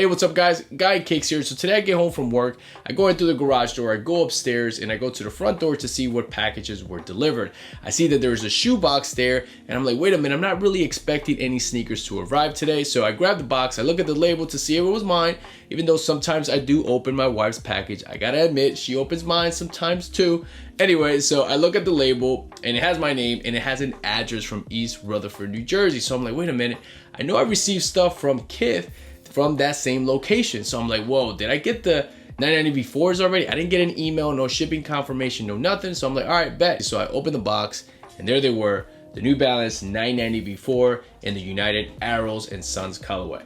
Hey, what's up guys? Guy Kicks here. So today I get home from work, I go into the garage door, I go upstairs and I go to the front door to see what packages were delivered. I see that there's a shoebox there and I'm like, wait a minute, I'm not really expecting any sneakers to arrive today. So I grab the box, I look at the label to see if it was mine, even though sometimes I do open my wife's package. I gotta admit, she opens mine sometimes too. Anyway, so I look at the label and it has my name and it has an address from East Rutherford, New Jersey. So I'm like, wait a minute, I know I received stuff from Kith from that same location. So I'm like, whoa, did I get the 990 V4s already? I didn't get an email, no shipping confirmation, no nothing. So I'm like, all right, bet. So I opened the box and there they were, the New Balance 990 V4 in the United Arrows and Sons colorway.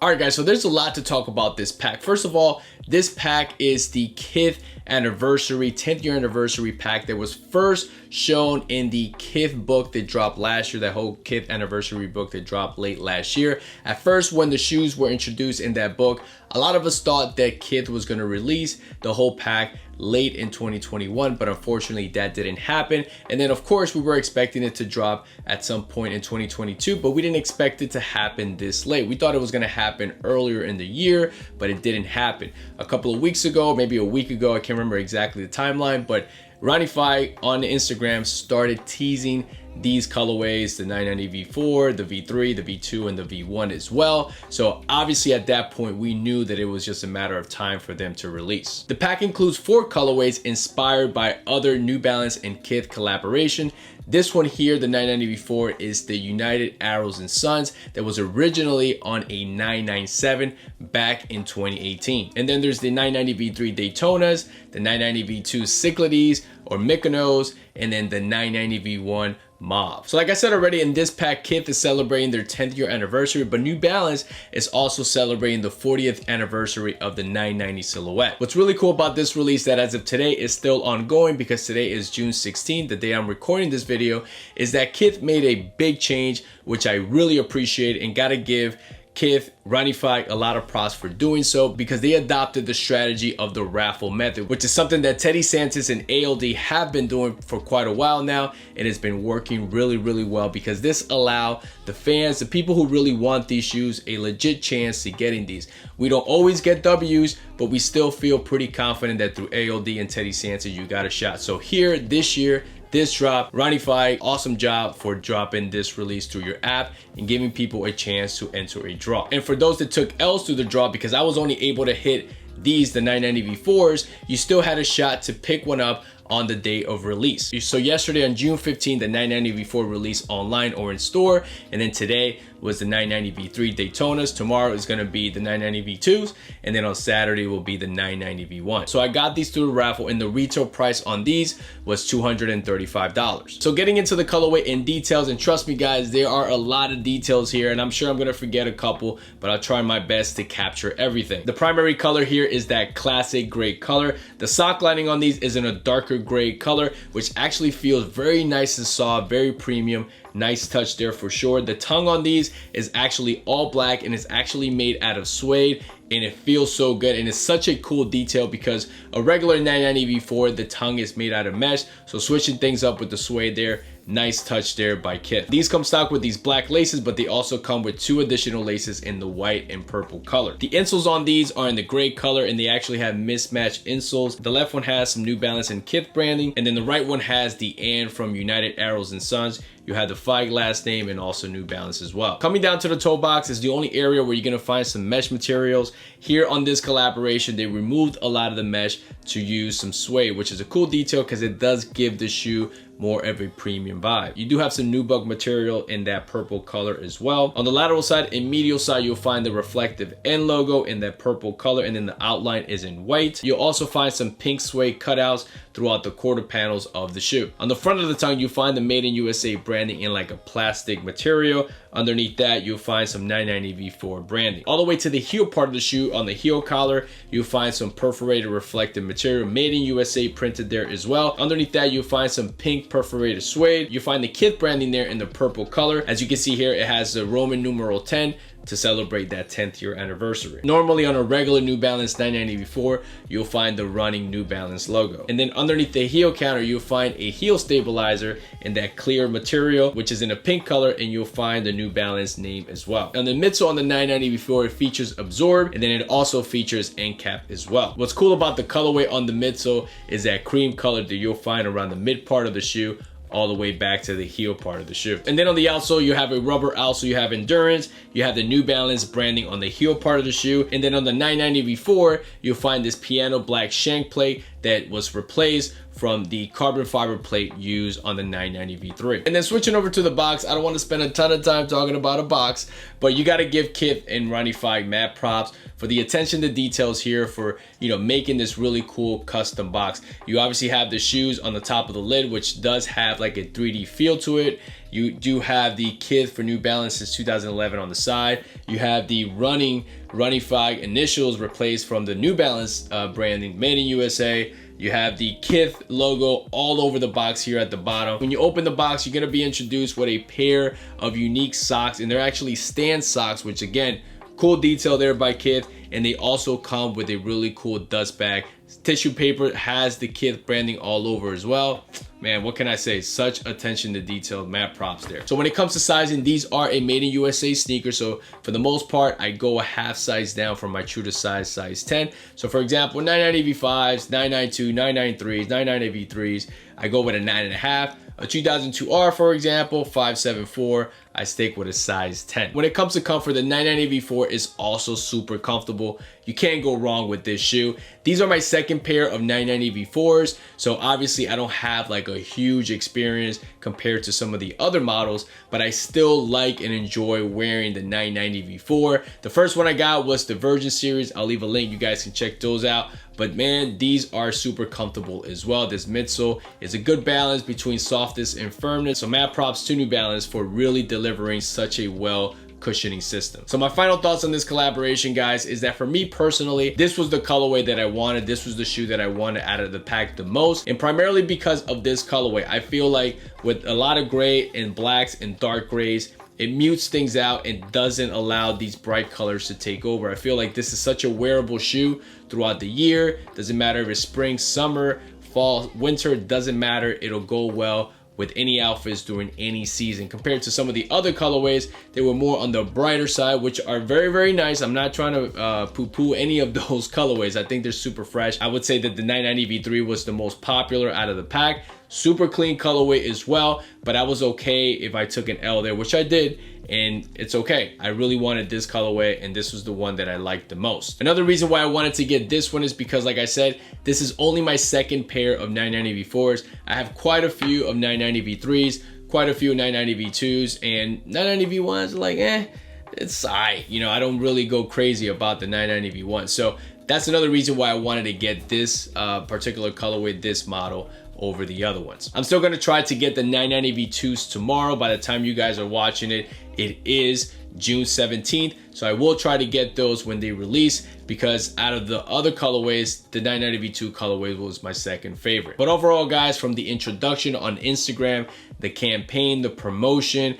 Alright guys, so there's a lot to talk about this pack. First of all, this pack is the Kith anniversary, 10th year anniversary pack that was first shown in the Kith book that dropped last year, that whole Kith anniversary book that dropped late last year. At first, when the shoes were introduced in that book, a lot of us thought that Kith was going to release the whole pack late in 2021, but unfortunately that didn't happen. And then of course we were expecting it to drop at some point in 2022, but we didn't expect it to happen this late. We thought it was going to happen earlier in the year, but it didn't happen. A couple of weeks ago, maybe a week ago, I can't remember exactly the timeline, but Ronnie Fi on Instagram started teasing these colorways, the 990 V4, the V3, the V2, and the V1 as well. So obviously at that point, we knew that it was just a matter of time for them to release. The pack includes 4 colorways inspired by other New Balance and Kith collaboration. This one here, the 990 V4, is the United Arrows and Sons that was originally on a 997 back in 2018. And then there's the 990 V3 Daytonas, the 990 V2 Cyclades or Mykonos, and then the 990 V1 Mauve. So like I said already, in this pack, Kith is celebrating their 10th year anniversary, but New Balance is also celebrating the 40th anniversary of the 990 silhouette. What's really cool about this release that as of today is still ongoing, because today is June 16th, the day I'm recording this video, is that Kith made a big change, which I really appreciate, and gotta give Kith, Ronnie Fi a lot of props for doing so, because they adopted the strategy of the raffle method, which is something that Teddy Santis and ALD have been doing for quite a while now, and it's been working really well, because this allows the fans, the people who really want these shoes, a legit chance to getting these. We don't always get W's, but we still feel pretty confident that through ALD and Teddy Santis you got a shot. So here this year, this drop, Ronnie Fi, awesome job for dropping this release through your app and giving people a chance to enter a draw. And for those that took L's through the draw, because I was only able to hit these, the 990 V4s, you still had a shot to pick one up on the day of release. So yesterday on June 15th, the 990 V4 released online or in store, and then today was the 990 V3 Daytonas. Tomorrow is going to be the 990 V2s, and then on Saturday will be the 990 V1. So I got these through the raffle, and the retail price on these was $235. So getting into the colorway in details, and trust me guys, there are a lot of details here, and I'm sure I'm going to forget a couple, but I'll try my best to capture everything. The primary color here is that classic gray color. The sock lining on these is in a darker gray color, which actually feels very nice and soft, very premium. Nice touch there for sure. The tongue on these is actually all black, and it's actually made out of suede, and it feels so good, and it's such a cool detail, because a regular 990 V4, the tongue is made out of mesh, so switching things up with the suede there, nice touch there by Kith. These come stock with these black laces, but they also come with 2 additional laces in the white and purple color. The insoles on these are in the gray color, and they actually have mismatched insoles. The left one has some New Balance and Kith branding, and then the right one has the "and" from United Arrows and Sons. You have the Fi last name and also New Balance as well. Coming down to the toe box is the only area where you're gonna find some mesh materials. Here on this collaboration, they removed a lot of the mesh to use some suede, which is a cool detail because it does give the shoe more of a premium vibe. You do have some nubuck material in that purple color as well. On the lateral side and medial side, you'll find the reflective N logo in that purple color, and then the outline is in white. You'll also find some pink suede cutouts throughout the quarter panels of the shoe. On the front of the tongue, you find the Made in USA branding in like a plastic material. Underneath that, you'll find some 990 V4 branding. All the way to the heel part of the shoe, on the heel collar, you'll find some perforated reflective material, Made in USA printed there as well. Underneath that, you'll find some pink perforated suede. You find the Kith branding there in the purple color. As you can see here, it has the Roman numeral 10 to celebrate that 10th year anniversary. Normally on a regular New Balance 990 V4, you'll find the running New Balance logo. And then underneath the heel counter, you'll find a heel stabilizer in that clear material, which is in a pink color, and you'll find the New Balance name as well. On the midsole on the 990 V4, it features Absorb, and then it also features end cap as well. What's cool about the colorway on the midsole is that cream color that you'll find around the mid part of the shoe, all the way back to the heel part of the shoe. And then on the outsole, you have a rubber outsole, you have Endurance, you have the New Balance branding on the heel part of the shoe. And then on the 990 V4, you'll find this piano black shank plate that was replaced from the carbon fiber plate used on the 990 V3. And then switching over to the box, I don't want to spend a ton of time talking about a box, but you got to give Kith and Ronnie Fieg mad props for the attention to details here, for, you know, making this really cool custom box. You obviously have the shoes on the top of the lid, which does have like a 3D feel to it. You do have the Kith for New Balance since 2011 on the side. You have the Ronnie Fieg initials replaced from the New Balance branding, Made in USA. You have the Kith logo all over the box here at the bottom. When you open the box, you're gonna be introduced with a pair of unique socks, and they're actually stand socks, which again, cool detail there by Kith. And they also come with a really cool dust bag. Tissue paper has the Kith branding all over as well. Man, what can I say? Such attention to detail, mad props there. So when it comes to sizing, these are a Made in USA sneaker. So for the most part, I go a half size down from my true to size 10. So for example, 990 V5s, 992, 993s, 990 V3s, I go with a 9.5. A 2002R, for example, 574, I stick with a size 10. When it comes to comfort, the 990 V4 is also super comfortable. You can't go wrong with this shoe. These are my second pair of 990 V4s, so obviously I don't have like a huge experience compared to some of the other models, but I still like and enjoy wearing the 990 V4. The first one I got was the Virgin series. I'll leave a link, you guys can check those out. But man, these are super comfortable as well. This midsole is a good balance between softness and firmness. So mad props to New Balance for really delivering such a well cushioning system. So my final thoughts on this collaboration, guys, is that for me personally, this was the colorway that I wanted. This was the shoe that I wanted out of the pack the most, and primarily because of this colorway. I feel like with a lot of gray and blacks and dark grays, it mutes things out and doesn't allow these bright colors to take over. I feel like this is such a wearable shoe throughout the year. Doesn't matter if it's spring, summer, fall, winter, doesn't matter. It'll go well with any outfits during any season, compared to some of the other colorways. They were more on the brighter side, which are very, very nice. I'm not trying to poo-poo any of those colorways. I think they're super fresh. I would say that the 990 V3 was the most popular out of the pack. Super clean colorway as well, but I was okay if I took an L there, which I did, and it's okay. I really wanted this colorway, and this was the one that I liked the most. Another reason why I wanted to get this one is because, like I said, this is only my second pair of 990 V4s. I have quite a few of 990 V3s, quite a few 990 V2s, and 990 V1s are like, it's alright. You know, I don't really go crazy about the 990 V1. So that's another reason why I wanted to get this particular colorway, this model, over the other ones. I'm still gonna try to get the 990 V2s tomorrow. By the time you guys are watching it, it is June 17th. So I will try to get those when they release, because out of the other colorways, the 990 V2 colorway was my second favorite. But overall, guys, from the introduction on Instagram, the campaign, the promotion,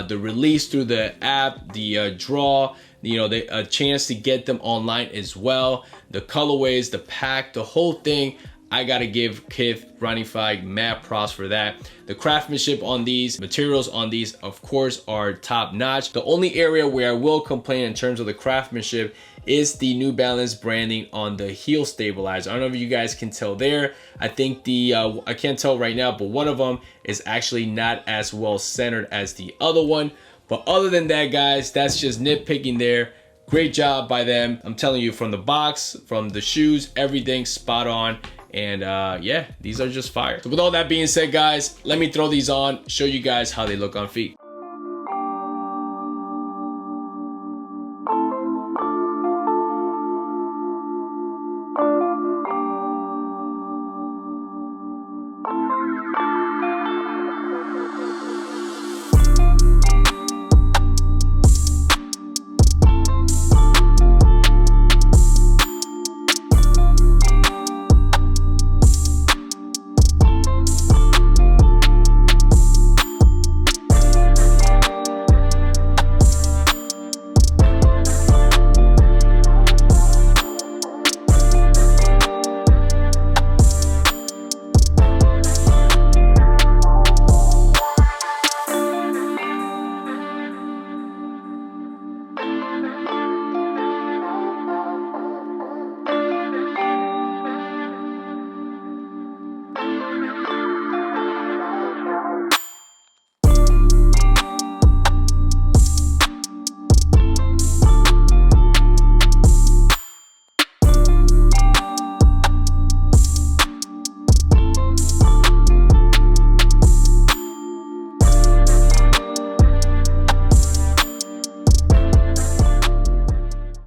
the release through the app, the draw, you know, a chance to get them online as well, the colorways, the pack, the whole thing, I gotta give Kith, Ronnie Fieg mad props for that. The craftsmanship on these, materials on these, of course, are top notch. The only area where I will complain in terms of the craftsmanship is the New Balance branding on the heel stabilizer. I don't know if you guys can tell there. I think the, I can't tell right now, but one of them is actually not as well centered as the other one. But other than that, guys, that's just nitpicking there. Great job by them. I'm telling you, from the box, from the shoes, everything spot on. And yeah, these are just fire. So with all that being said, guys, let me throw these on, show you guys how they look on feet.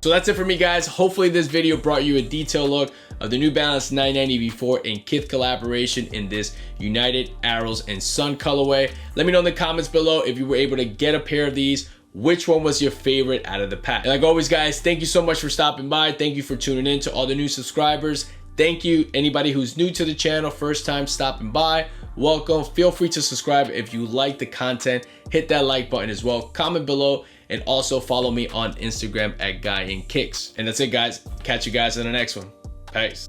So that's it for me, guys. Hopefully this video brought you a detailed look of the New Balance 990 V4 and Kith collaboration in this United Arrows and Sun colorway. Let me know in the comments below if you were able to get a pair of these. Which one was your favorite out of the pack? And like always, guys, thank you so much for stopping by. Thank you for tuning in. To all the new subscribers, thank you. Anybody who's new to the channel, first time stopping by, welcome. Feel free to subscribe if you like the content. Hit that like button as well. Comment below. And also follow me on Instagram at GuyInKicks. And that's it, guys. Catch you guys in the next one. Peace.